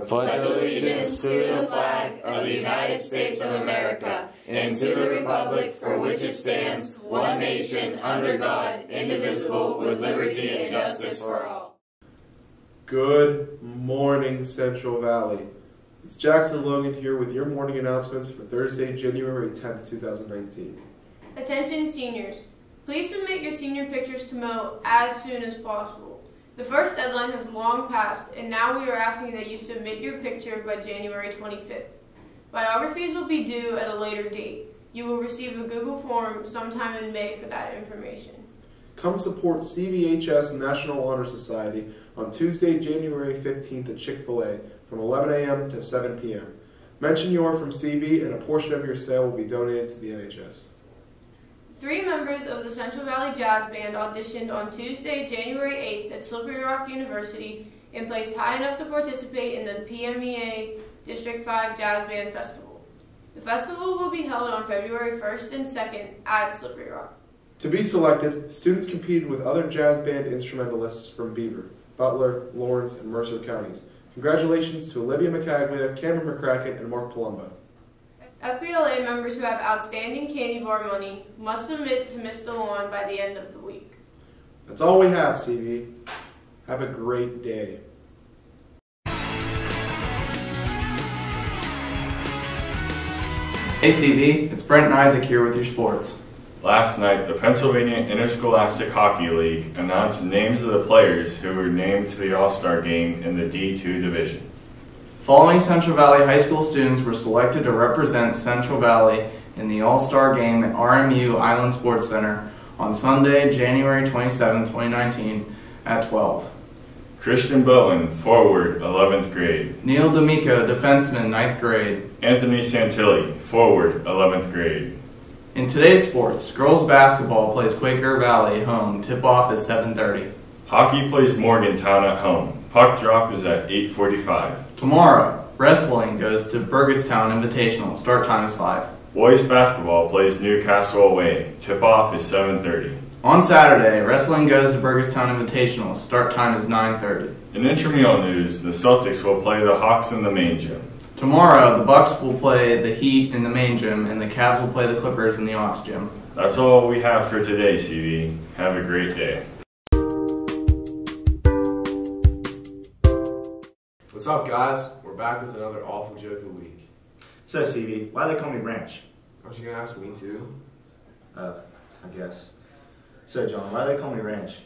pledge allegiance to the flag of the United States of America and to the republic for which it stands, one nation, under God, indivisible, with liberty and justice for all. Good morning, Central Valley. It's Jackson Logan here with your morning announcements for Thursday, January 10th, 2019. Attention seniors. Please submit your senior pictures to Mo as soon as possible. The first deadline has long passed, and now we are asking that you submit your picture by January 25th. Biographies will be due at a later date. You will receive a Google form sometime in May for that information. Come support CVHS National Honor Society on Tuesday, January 15th at Chick-fil-A from 11 a.m. to 7 p.m. Mention you are from CV and a portion of your sale will be donated to the NHS. 3 members of the Central Valley Jazz Band auditioned on Tuesday, January 8th at Slippery Rock University and placed high enough to participate in the PMEA District 5 Jazz Band Festival. The festival will be held on February 1st and 2nd at Slippery Rock. To be selected, students competed with other jazz band instrumentalists from Beaver, Butler, Lawrence, and Mercer counties. Congratulations to Olivia McCaglia, Cameron McCracken, and Mark Palumbo. FBLA members who have outstanding candy bar money must submit to Ms. DeLon by the end of the week. That's all we have, CV. Have a great day. Hey CV, it's Brent and Isaac here with your sports. Last night, the Pennsylvania Interscholastic Hockey League announced the names of the players who were named to the All-Star game in the D2 division. Following Central Valley High School students were selected to represent Central Valley in the All-Star game at RMU Island Sports Center on Sunday, January 27, 2019 at 12. Christian Bowen, forward, 11th grade. Neil D'Amico, defenseman, 9th grade. Anthony Santilli, forward, 11th grade. In today's sports, girls basketball plays Quaker Valley home. Tip-off is 7:30. Hockey plays Morgantown at home. Puck drop is at 8:45. Tomorrow, wrestling goes to Burgettstown Invitational. Start time is 5. Boys basketball plays Newcastle away. Tip-off is 7:30. On Saturday, wrestling goes to Burgettstown Invitational. Start time is 9:30. In intramural news, the Celtics will play the Hawks in the main gym. Tomorrow, the Bucks will play the Heat in the main gym, and the Cavs will play the Clippers in the Ox gym. That's all we have for today, CV. Have a great day. What's up, guys? We're back with another awful joke of the week. So, CV, why do they call me Ranch? Aren't you gonna ask me too? I guess. So, John, why do they call me Ranch?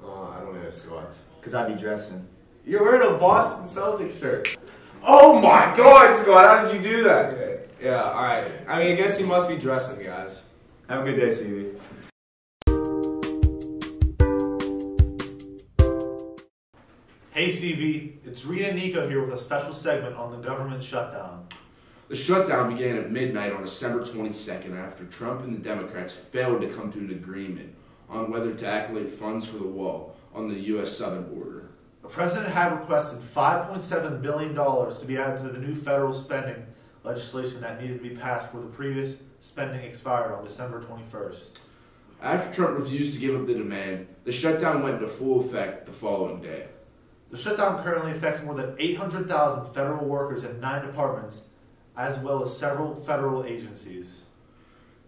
I don't know, Scott. Because I be dressing. You're wearing a Boston Celtics shirt. Oh my God, Scott! How did you do that? Yeah, all right. I mean, I guess you must be dressing, guys. Have a good day, CV. Hey CV, it's Rita Nico here with a special segment on the government shutdown. The shutdown began at midnight on December 22nd after Trump and the Democrats failed to come to an agreement on whether to allocate funds for the wall on the U.S. southern border. The president had requested $5.7 billion to be added to the new federal spending legislation that needed to be passed where the previous spending expired on December 21st. After Trump refused to give up the demand, the shutdown went into full effect the following day. The shutdown currently affects more than 800,000 federal workers in 9 departments, as well as several federal agencies.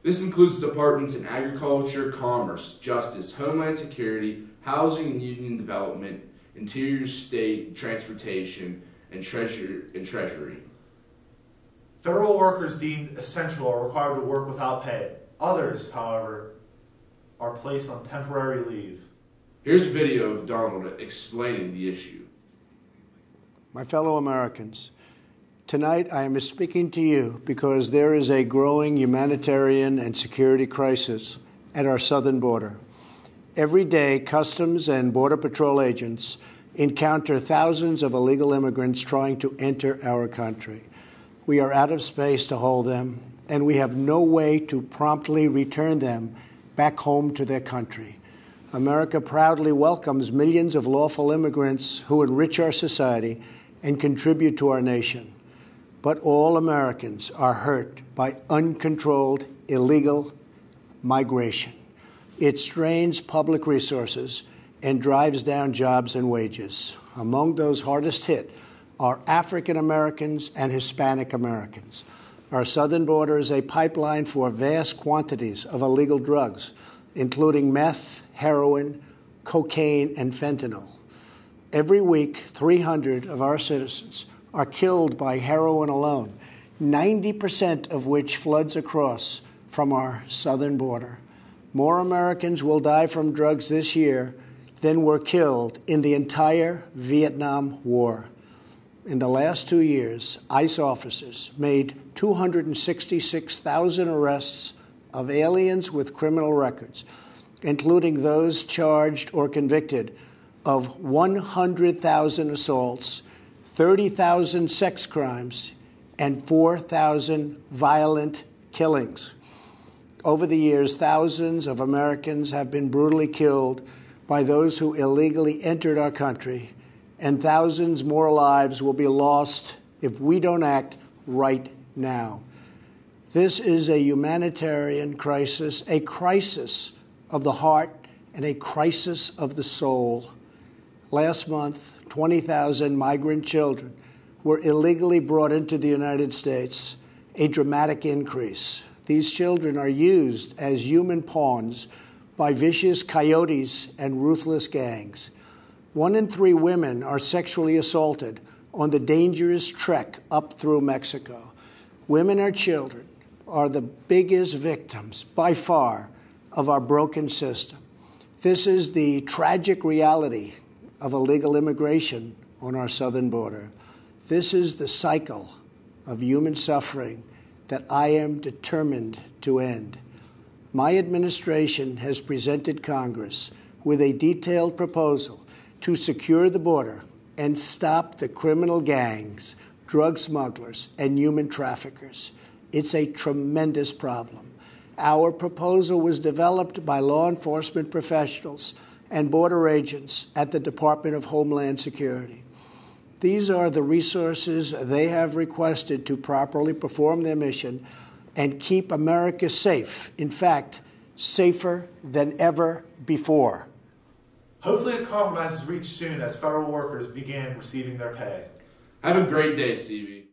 This includes departments in agriculture, commerce, justice, homeland security, housing and union development, interior state, transportation, and treasury. Federal workers deemed essential are required to work without pay. Others, however, are placed on temporary leave. Here's a video of Donald explaining the issue. My fellow Americans, tonight I am speaking to you because there is a growing humanitarian and security crisis at our southern border. Every day, Customs and Border Patrol agents encounter thousands of illegal immigrants trying to enter our country. We are out of space to hold them, and we have no way to promptly return them back home to their country. America proudly welcomes millions of lawful immigrants who enrich our society and contribute to our nation. But all Americans are hurt by uncontrolled, illegal migration. It strains public resources and drives down jobs and wages. Among those hardest hit are African Americans and Hispanic Americans. Our southern border is a pipeline for vast quantities of illegal drugs, including meth, heroin, cocaine, and fentanyl. Every week, 300 of our citizens are killed by heroin alone, 90% of which floods across from our southern border. More Americans will die from drugs this year than were killed in the entire Vietnam War. In the last 2 years, ICE officers made 266,000 arrests of aliens with criminal records, including those charged or convicted of 100,000 assaults, 30,000 sex crimes, and 4,000 violent killings. Over the years, thousands of Americans have been brutally killed by those who illegally entered our country, and thousands more lives will be lost if we don't act right now. This is a humanitarian crisis, a crisis of the heart and a crisis of the soul. Last month, 20,000 migrant children were illegally brought into the United States, a dramatic increase. These children are used as human pawns by vicious coyotes and ruthless gangs. 1 in 3 women are sexually assaulted on the dangerous trek up through Mexico. Women and children are the biggest victims, by far, of our broken system. This is the tragic reality of illegal immigration on our southern border. This is the cycle of human suffering that I am determined to end. My administration has presented Congress with a detailed proposal to secure the border and stop the criminal gangs, drug smugglers, and human traffickers. It's a tremendous problem. Our proposal was developed by law enforcement professionals and border agents at the Department of Homeland Security. These are the resources they have requested to properly perform their mission and keep America safe. In fact, safer than ever before. Hopefully a compromise is reached soon as federal workers begin receiving their pay. Have a great day, CB.